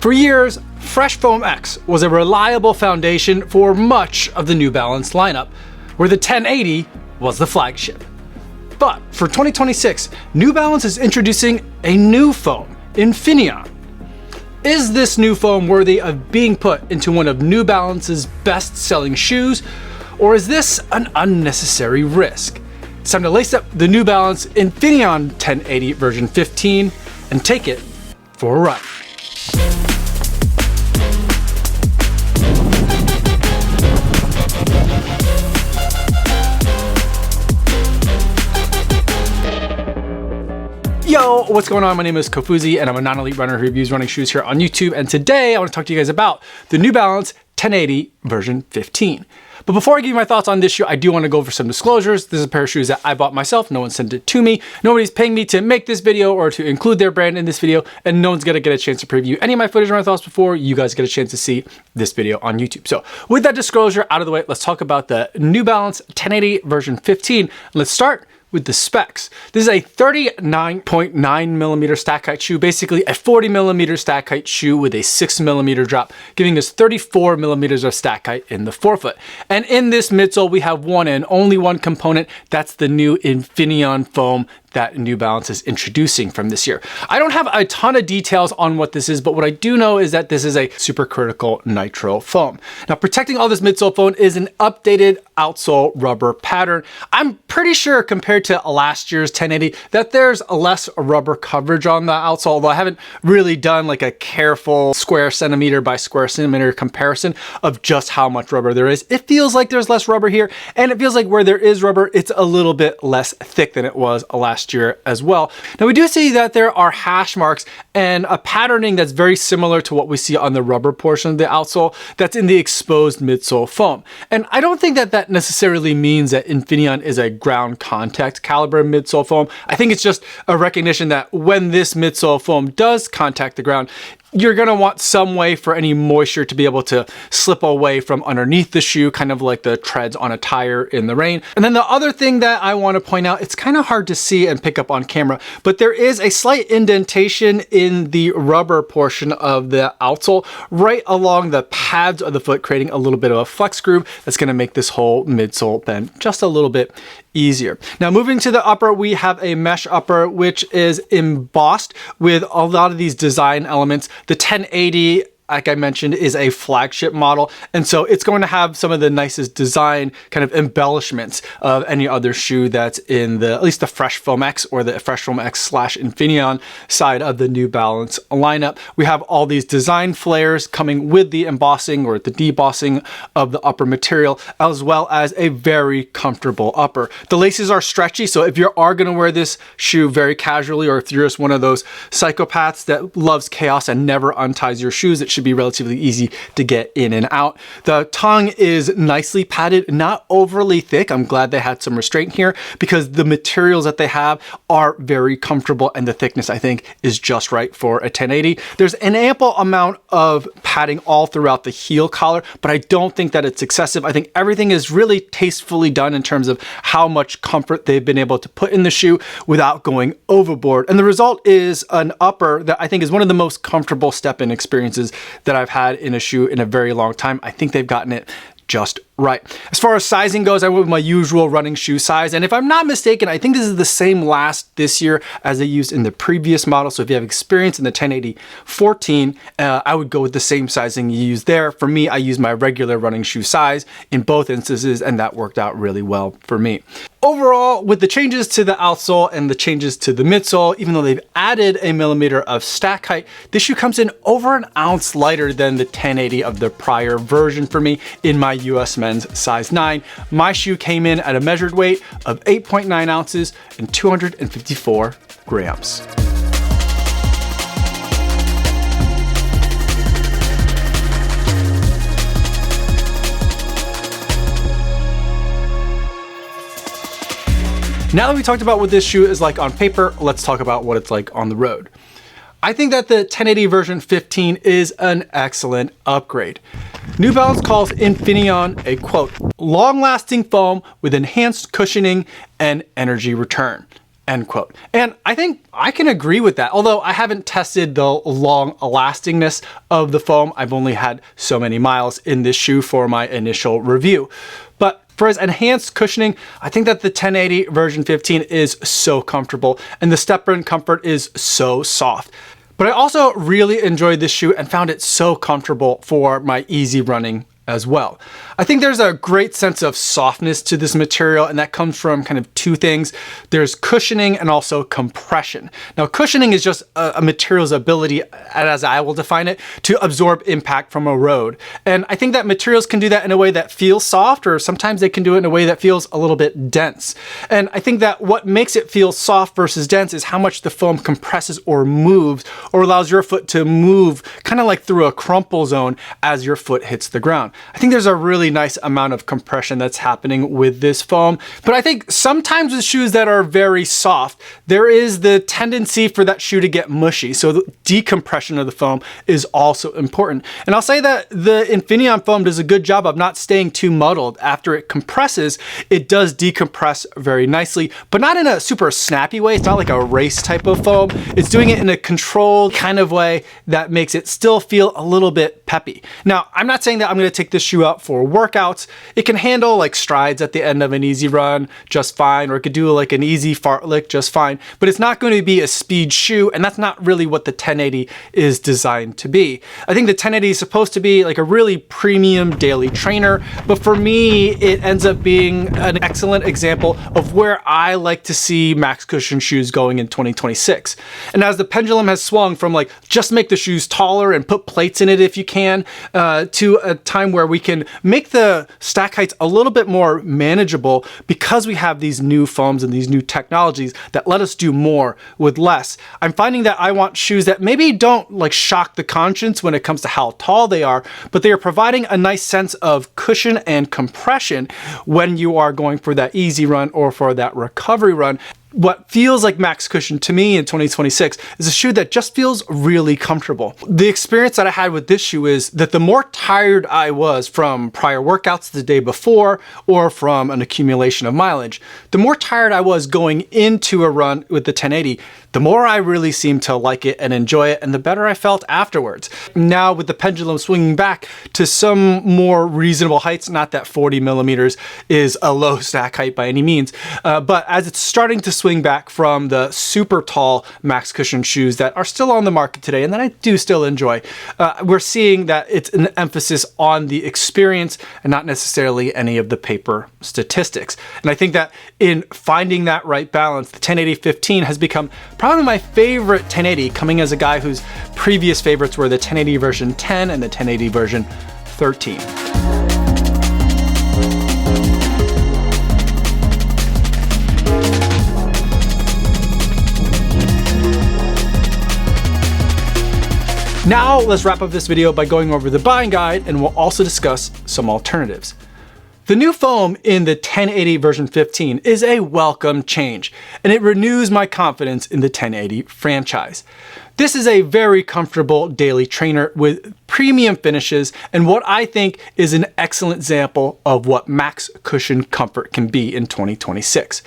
For years, Fresh Foam X was a reliable foundation for much of the New Balance lineup, where the 1080 was the flagship. But for 2026, New Balance is introducing a new foam, Infinion. Is this new foam worthy of being put into one of New Balance's best-selling shoes, or is this an unnecessary risk? It's time to lace up the New Balance Infinion 1080 version 15 and take it for a ride. Yo, what's going on? My name is Kofuzi and I'm a non-elite runner who reviews running shoes here on YouTube. And today I want to talk to you guys about the New Balance 1080 version 15. But before I give you my thoughts on this shoe, I do want to go over some disclosures. This is a pair of shoes that I bought myself. No one sent it to me. Nobody's paying me to make this video or to include their brand in this video. And no one's going to get a chance to preview any of my footage or my thoughts before you guys get a chance to see this video on YouTube. So with that disclosure out of the way, let's talk about the New Balance 1080 version 15. Let's start with the specs. This is a 39.9 millimeter stack height shoe, basically a 40 millimeter stack height shoe with a 6 millimeter drop, giving us 34 millimeters of stack height in the forefoot. And in this midsole, we have one and only one component. That's the new Infinion foam that New Balance is introducing from this year. I don't have a ton of details on what this is, but what I do know is that this is a supercritical Nitro foam. Now, protecting all this midsole foam is an updated outsole rubber pattern. I'm pretty sure compared to last year's 1080 that there's less rubber coverage on the outsole, although I haven't really done like a careful square centimeter by square centimeter comparison of just how much rubber there is. It feels like there's less rubber here, and it feels like where there is rubber, it's a little bit less thick than it was last year as well. Now we do see that there are hash marks and a patterning that's very similar to what we see on the rubber portion of the outsole that's in the exposed midsole foam. And I don't think that that necessarily means that Infinion is a ground contact caliber midsole foam. I think it's just a recognition that when this midsole foam does contact the ground, you're gonna want some way for any moisture to be able to slip away from underneath the shoe, kind of like the treads on a tire in the rain. And then the other thing that I want to point out, it's kind of hard to see and pick up on camera, but there is a slight indentation in the rubber portion of the outsole right along the pads of the foot, creating a little bit of a flex groove that's gonna make this whole midsole bend just a little bit easier. Now moving to the upper, we have a mesh upper, which is embossed with a lot of these design elements. The 1080, like I mentioned, is a flagship model, and so it's going to have some of the nicest design kind of embellishments of any other shoe that's in the, at least the Fresh Foam X or the Fresh Foam X / Infinion side of the New Balance lineup. We have all these design flares coming with the embossing or the debossing of the upper material, as well as a very comfortable upper. The laces are stretchy, so if you are going to wear this shoe very casually, or if you're just one of those psychopaths that loves chaos and never unties your shoes, it should be relatively easy to get in and out. The tongue is nicely padded, not overly thick. I'm glad they had some restraint here because the materials that they have are very comfortable, and the thickness I think is just right for a 1080. There's an ample amount of padding all throughout the heel collar, but I don't think that it's excessive. I think everything is really tastefully done in terms of how much comfort they've been able to put in the shoe without going overboard. And the result is an upper that I think is one of the most comfortable step-in experiences that I've had in a shoe in a very long time. I think they've gotten it just right. As far as sizing goes, I went with my usual running shoe size, and if I'm not mistaken, I think this is the same last this year as they used in the previous model. So if you have experience in the 1080 14, I would go with the same sizing you use there. For me, I use my regular running shoe size in both instances, and that worked out really well for me. Overall, with the changes to the outsole and the changes to the midsole, even though they've added a millimeter of stack height, this shoe comes in over an ounce lighter than the 1080 of the prior version for me in my US men's size 9. My shoe came in at a measured weight of 8.9 ounces and 254 grams. Now that we talked about what this shoe is like on paper, let's talk about what it's like on the road. I think that the 1080 version 15 is an excellent upgrade. New Balance calls Infinion a, quote, long-lasting foam with enhanced cushioning and energy return, end quote. And I think I can agree with that. Although I haven't tested the long lastingness of the foam. I've only had so many miles in this shoe for my initial review. But for its enhanced cushioning, I think that the 1080 version 15 is so comfortable and the step-in comfort is so soft. But I also really enjoyed this shoe and found it so comfortable for my easy running as well. I think there's a great sense of softness to this material, and that comes from kind of two things. There's cushioning and also compression. Now, cushioning is just a material's ability, as I will define it, to absorb impact from a road. And I think that materials can do that in a way that feels soft, or sometimes they can do it in a way that feels a little bit dense. And I think that what makes it feel soft versus dense is how much the foam compresses or moves, or allows your foot to move kind of like through a crumple zone as your foot hits the ground. I think there's a really nice amount of compression that's happening with this foam. But I think sometimes with shoes that are very soft, there is the tendency for that shoe to get mushy. So the decompression of the foam is also important. And I'll say that the Infinion foam does a good job of not staying too muddled. After it compresses, it does decompress very nicely, but not in a super snappy way. It's not like a race type of foam. It's doing it in a controlled kind of way that makes it still feel a little bit peppy. Now, I'm not saying that I'm going to take this shoe out for workouts. It can handle like strides at the end of an easy run just fine, or it could do like an easy fartlek just fine, but it's not going to be a speed shoe, and that's not really what the 1080 is designed to be. I think the 1080 is supposed to be like a really premium daily trainer, but for me, it ends up being an excellent example of where I like to see max cushion shoes going in 2026. And as the pendulum has swung from like just make the shoes taller and put plates in it if you can, to a time where we can make the stack heights a little bit more manageable because we have these new foams and these new technologies that let us do more with less. I'm finding that I want shoes that maybe don't like shock the conscience when it comes to how tall they are, but they are providing a nice sense of cushion and compression when you are going for that easy run or for that recovery run. What feels like max cushion to me in 2026 is a shoe that just feels really comfortable. The experience that I had with this shoe is that the more tired I was from prior workouts the day before or from an accumulation of mileage, the more tired I was going into a run with the 1080, the more I really seemed to like it and enjoy it, and the better I felt afterwards. Now with the pendulum swinging back to some more reasonable heights, not that 40 millimeters is a low stack height by any means, but as it's starting to swing back from the super tall max cushion shoes that are still on the market today and that I do still enjoy, we're seeing that it's an emphasis on the experience and not necessarily any of the paper statistics. And I think that in finding that right balance, the 1080-15 has become probably my favorite 1080, coming as a guy whose previous favorites were the 1080 version 10 and the 1080 version 13. Now let's wrap up this video by going over the buying guide, and we'll also discuss some alternatives. The new foam in the 1080 version 15 is a welcome change, and it renews my confidence in the 1080 franchise. This is a very comfortable daily trainer with premium finishes and what I think is an excellent example of what max cushion comfort can be in 2026.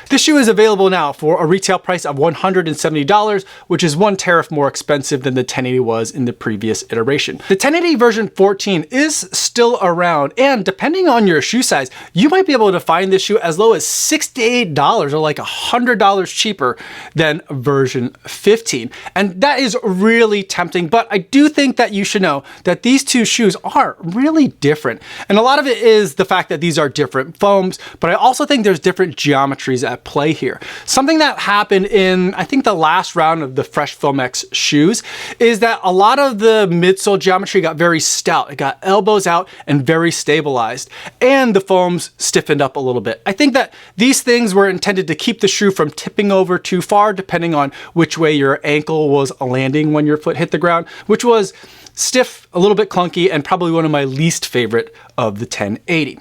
This shoe is available now for a retail price of $170, which is one tariff more expensive than the 1080 was in the previous iteration. The 1080 version 14 is still around, and depending on your shoe size, you might be able to find this shoe as low as $68 or like $100 cheaper than version 15. And that is really tempting, but I do think that you should know that these two shoes are really different. And a lot of it is the fact that these are different foams, but I also think there's different geometries at play here. Something that happened in, I think, the last round of the Fresh Foam X shoes is that a lot of the midsole geometry got very stout. It got elbows out and very stabilized, and the foams stiffened up a little bit. I think that these things were intended to keep the shoe from tipping over too far, depending on which way your ankle was landing when your foot hit the ground, which was stiff a little bit clunky and probably one of my least favorite of the 1080.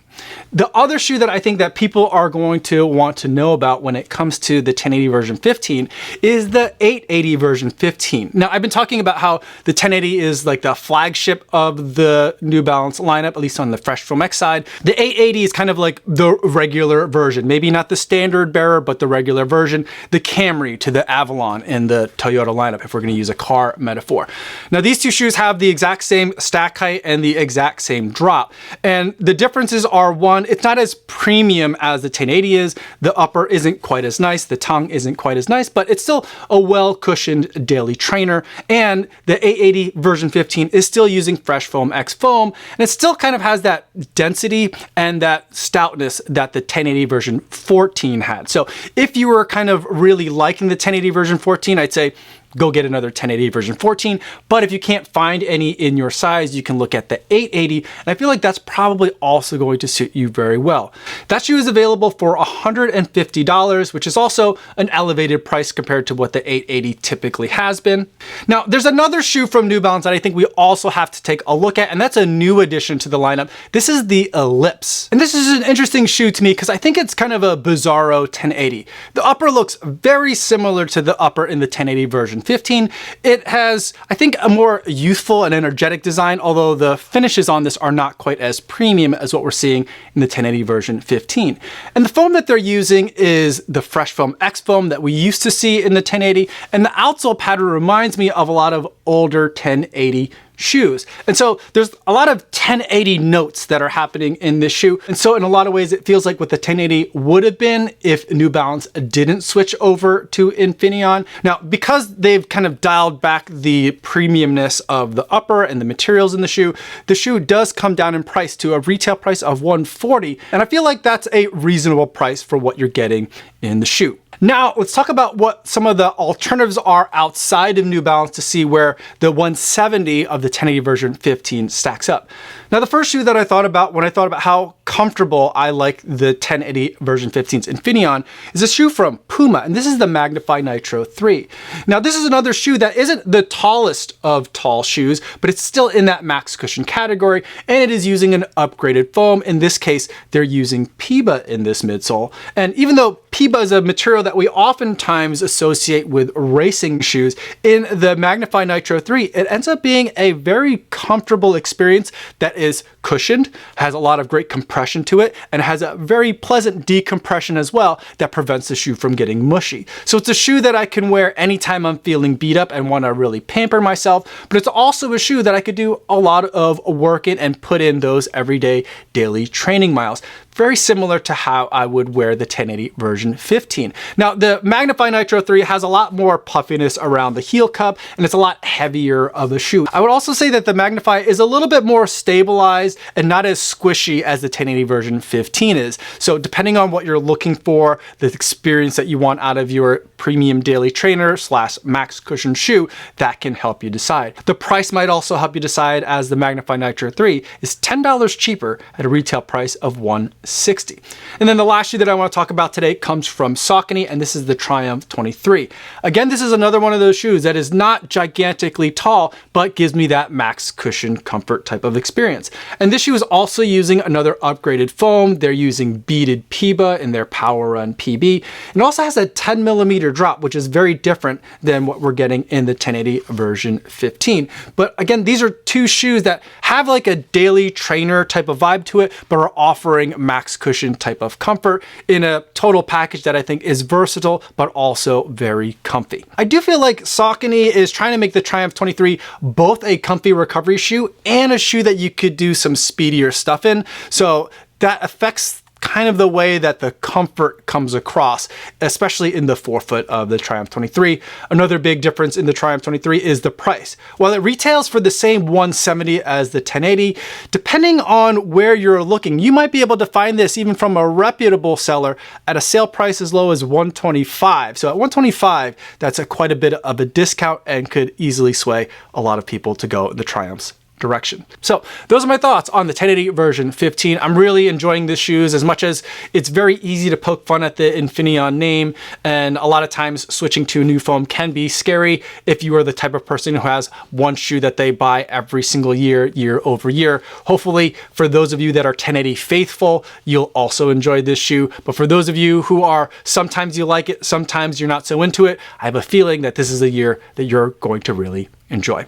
The other shoe that I think that people are going to want to know about when it comes to the 1080 version 15 is the 880 version 15. Now, I've been talking about how the 1080 is like the flagship of the New Balance lineup, at least on the Fresh Foam X side. The 880 is kind of like the regular version, maybe not the standard bearer, but the regular version, the Camry to the Avalon in the Toyota lineup, if we're going to use a car metaphor. Now, these two shoes have the exact same stack height and the exact same drop. And the differences are, one, it's not as premium as the 1080 is. The upper isn't quite as nice. The tongue isn't quite as nice, but it's still a well-cushioned daily trainer. And the 880 version 15 is still using Fresh Foam X foam, and it still kind of has that density and that stoutness that the 1080 version 14 had. So if you were kind of really liking the 1080 version 14, I'd say go get another 1080 version 14. But if you can't find any in your size, you can look at the 880. And I feel like that's probably also going to suit you very well. That shoe is available for $150, which is also an elevated price compared to what the 880 typically has been. Now, there's another shoe from New Balance that I think we also have to take a look at, and that's a new addition to the lineup. This is the Ellipse. And this is an interesting shoe to me because I think it's kind of a bizarro 1080. The upper looks very similar to the upper in the 1080 version 15. It has, I think, a more youthful and energetic design, although the finishes on this are not quite as premium as what we're seeing in the 1080 version 15. And the foam that they're using is the Fresh Foam X foam that we used to see in the 1080, and the outsole pattern reminds me of a lot of older 1080 shoes. And so there's a lot of 1080 notes that are happening in this shoe. And so in a lot of ways, it feels like what the 1080 would have been if New Balance didn't switch over to Infinion. Now, because they've kind of dialed back the premiumness of the upper and the materials in the shoe does come down in price to a retail price of $140. And I feel like that's a reasonable price for what you're getting in the shoe. Now, let's talk about what some of the alternatives are outside of New Balance to see where the 170 of the 1080 version 15 stacks up. Now, the first shoe that I thought about when I thought about how comfortable I like the 1080 version 15's Infinion is a shoe from Puma, and this is the Magnify Nitro 3. Now, this is another shoe that isn't the tallest of tall shoes, but it's still in that max cushion category, and it is using an upgraded foam. In this case, they're using Puma in this midsole. And even though Puma is a material that we oftentimes associate with racing shoes, in the Magnify Nitro 3, it ends up being a very comfortable experience that is cushioned, has a lot of great compression to it, and has a very pleasant decompression as well that prevents the shoe from getting mushy. So it's a shoe that I can wear anytime I'm feeling beat up and want to really pamper myself, but it's also a shoe that I could do a lot of work in and put in those everyday daily training miles. Very similar to how I would wear the 1080 version 15. Now, the Magnify Nitro 3 has a lot more puffiness around the heel cup, and it's a lot heavier of a shoe. I would also say that the Magnify is a little bit more stabilized and not as squishy as the 1080 version 15 is. So depending on what you're looking for, the experience that you want out of your premium daily trainer / max cushion shoe, that can help you decide. The price might also help you decide, as the Magnify Nitro 3 is $10 cheaper at a retail price of $160. And then the last shoe that I want to talk about today comes from Saucony, and this is the Triumph 23. Again, this is another one of those shoes that is not gigantically tall, but gives me that max cushion comfort type of experience. And this shoe is also using another upgraded foam. They're using beaded Puma in their Power Run PB. It also has a 10mm drop, which is very different than what we're getting in the 1080 version 15. But again, these are two shoes that have like a daily trainer type of vibe to it, but are offering max cushion type of comfort in a total package that I think is versatile, but also very comfy. I do feel like Saucony is trying to make the Triumph 23 both a comfy recovery shoe and a shoe that you could do some speedier stuff in. So that affects kind of the way that the comfort comes across, especially in the forefoot of the Triumph 23. Another big difference in the Triumph 23 is the price. While it retails for the same $170 as the 1080, depending on where you're looking, you might be able to find this even from a reputable seller at a sale price as low as $125. So at $125, that's quite a bit of a discount and could easily sway a lot of people to go the Triumph's direction. So those are my thoughts on the 1080 version 15. I'm really enjoying this shoes, as much as it's very easy to poke fun at the Infinion name, and a lot of times switching to a new foam can be scary if you are the type of person who has one shoe that they buy every single year, year over year. Hopefully for those of you that are 1080 faithful, you'll also enjoy this shoe. But for those of you who are, sometimes you like it, sometimes you're not so into it, I have a feeling that this is a year that you're going to really enjoy.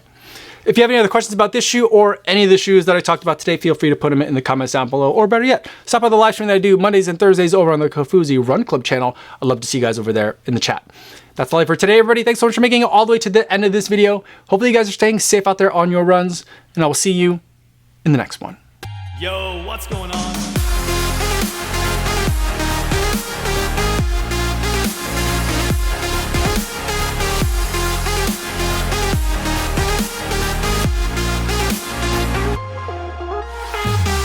If you have any other questions about this shoe or any of the shoes that I talked about today, feel free to put them in the comments down below, or better yet, stop by the live stream that I do Mondays and Thursdays over on the Kofuzi Run Club channel. I'd love to see you guys over there in the chat. That's all for today, everybody. Thanks so much for making it all the way to the end of this video. Hopefully you guys are staying safe out there on your runs, and I will see you in the next one. Yo, what's going on?